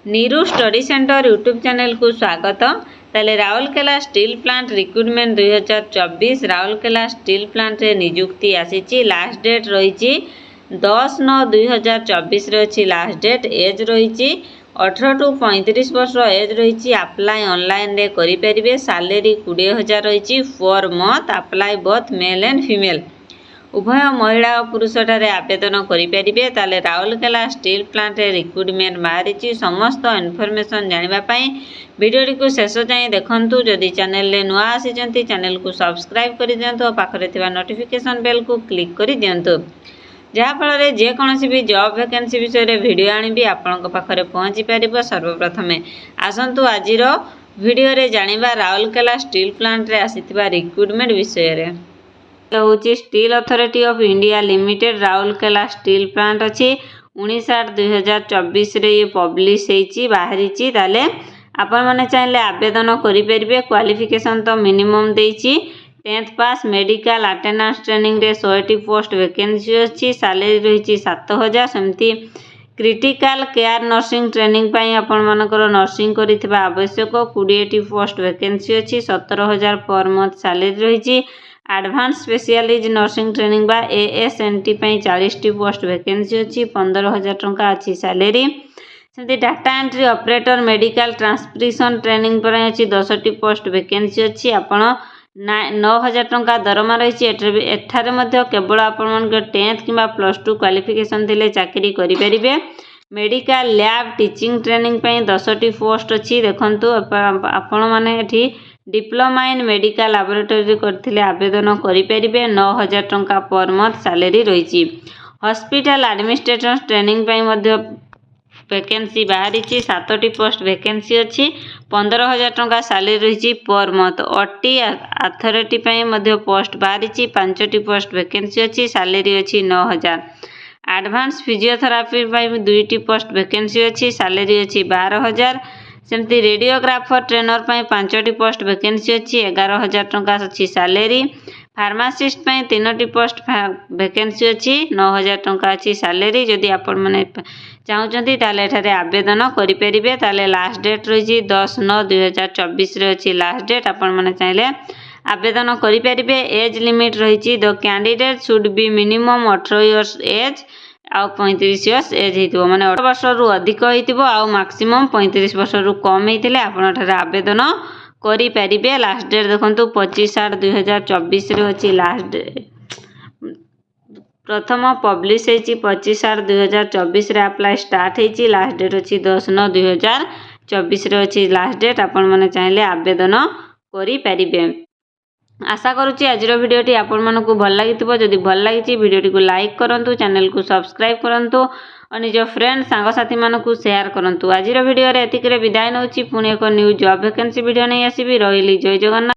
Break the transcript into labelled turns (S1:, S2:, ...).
S1: Neeru study centre YouTube channel को स्वागत। ताले Rourkela steel plant recruitment 2024 Rourkela steel plant रे नियुक्ति आसी। लास्ट डेट रही 10/9/2024 रही लास्ट डेट। एज रही 18 टू 35 वर्ष एज रही। अप्लाई ऑनलाइन रे करि परिबे। सैलरी 20,000 रही for month. Apply both male and female उभय महिला और पुरुष ठारे आवेदन करें। ताले राउरकेला स्टील प्लांट रिक्रुटमेंट बाहरी। समस्त इनफॉरमेशन जानापी वीडियो को शेष जाए देखूँ। जदि चैनल नुआ आसी चैनल को सब्सक्राइब कर दिंतु और पाखरे थिबा नोटिफिकेशन बेल को क्लिक कर दिंतु, जहाँफल जेकोसी भी जॉब वैकेंसी विषय में वीडियो आनी आपण पाखरे पहुँची पार। सर्वप्रथम आसतु आज वीडियो रे जानिबा राउरकेला स्टील प्लांट रे आसीथिबा रिक्रुटमेंट विषय रे। हूँ steel authority of India limited Rourkela steel plant अच्छी 19/8/2024 रे ये पब्लिश होती बाहरी। ताले आपण मैंने चाहिए आवेदन करें। क्वालिफिकेशन तो मिनिमम देती 10th पास। मेडिकल अटेंडेंस ट्रेनिंग रे 100टी पोस्ट वैकेंसी अच्छी। सैलरी रही 7,000। सेमती क्रिटिकल केयर नर्सिंग ट्रेनिंग आपण मानकर नर्सिंग करिथिबा आवश्यक 20टी पोस्ट वैकेंसी अच्छी। 17,000 पर मंथ सैलरी रही। एडवांस स्पेशलिस्ट नर्सिंग ट्रेनिंग बा ASNT 40टी पोस्ट वैकेंसी अच्छी। 15,000 टंका अच्छी सैलरी। सेमती data entry operator medical transcription training पर अच्छी 10टी पोस्ट वैकेंसी अच्छी। आपण 9,000 टंका दरमा रही। एठारे मध्य केवल आपण 10th कि +2 क्वालिफिकेशन थिले चाकरी करें। मेडिकल लैब टीचिंग ट्रेनिंग 10टी पोस्ट अच्छी। देखंतु आपण माने एठी डिप्लोमा इन मेडिकल लैबोरेटरी करथिले आवेदन करें। 9,000 टंका पर मंथ सैलरी रही। हॉस्पिटल एडमिनिस्ट्रेटर ट्रेनिंग वैकेंसी बाहरी। 7टी पोस्ट वैकेंसी अच्छी। 15,000 टंका सैलरी रही per month. OT authority post बाहरी। 5टी पोस्ट वैकेंसी अच्छी। सैलरी अच्छी 9,000। एडवांस फिजियोथेरापी 2टी पोस्ट वैकेंसी अच्छी। सैलरी अच्छी 12,000। सेमती रेडियोग्राफर ट्रेनर 5टी पोस्ट वैकेंसी अच्छी। 11,000 टंका अच्छी सैलरी। फार्मासिस्ट 3टी पोस्ट वैकेंसी अच्छी। 9,000 टंका अच्छी सैलरी। जदि आपण मैंने चाहते ताले आवेदन करें। ताले लास्ट डेट रही 10/9/2024 अच्छी लास्ट डेट। आपण मैंने चाहिए आवेदन करें। एज लिमिट रही the candidate should be minimum 18 years age आउ 35 इयर्स एज हो माने 18 वर्ष रु अधिक हो मैक्सिमम 35 वर्ष रु कम होते आपठार आवेदन करें। लास्ट डेट देखो 25/8/2024 अच्छी लास्ट डेट। प्रथम पब्लिश होती 25/8/2024 अप्लाई स्टार्ट होती। लास्ट डेट अच्छी 10/9/2024 अच्छी लास्ट डेट। आपण मैंने चाहिए आवेदन करें। आशा करुच्ची आज भिडियोटी आपण मानकु भल लगी। जदि भल लगी भिडियोटी को लाइक करंतु, चैनल को सब्सक्राइब करंतु और निज फ्रेंड सांगसाथी मानकु शेयर करंतु। आज भिडियो रे एतिकरे विदाय नउची। पुणी एक न्यू जॉब वैकेंसी वीडियो नहीं आसीबी। रहिली जय जगन्नाथ।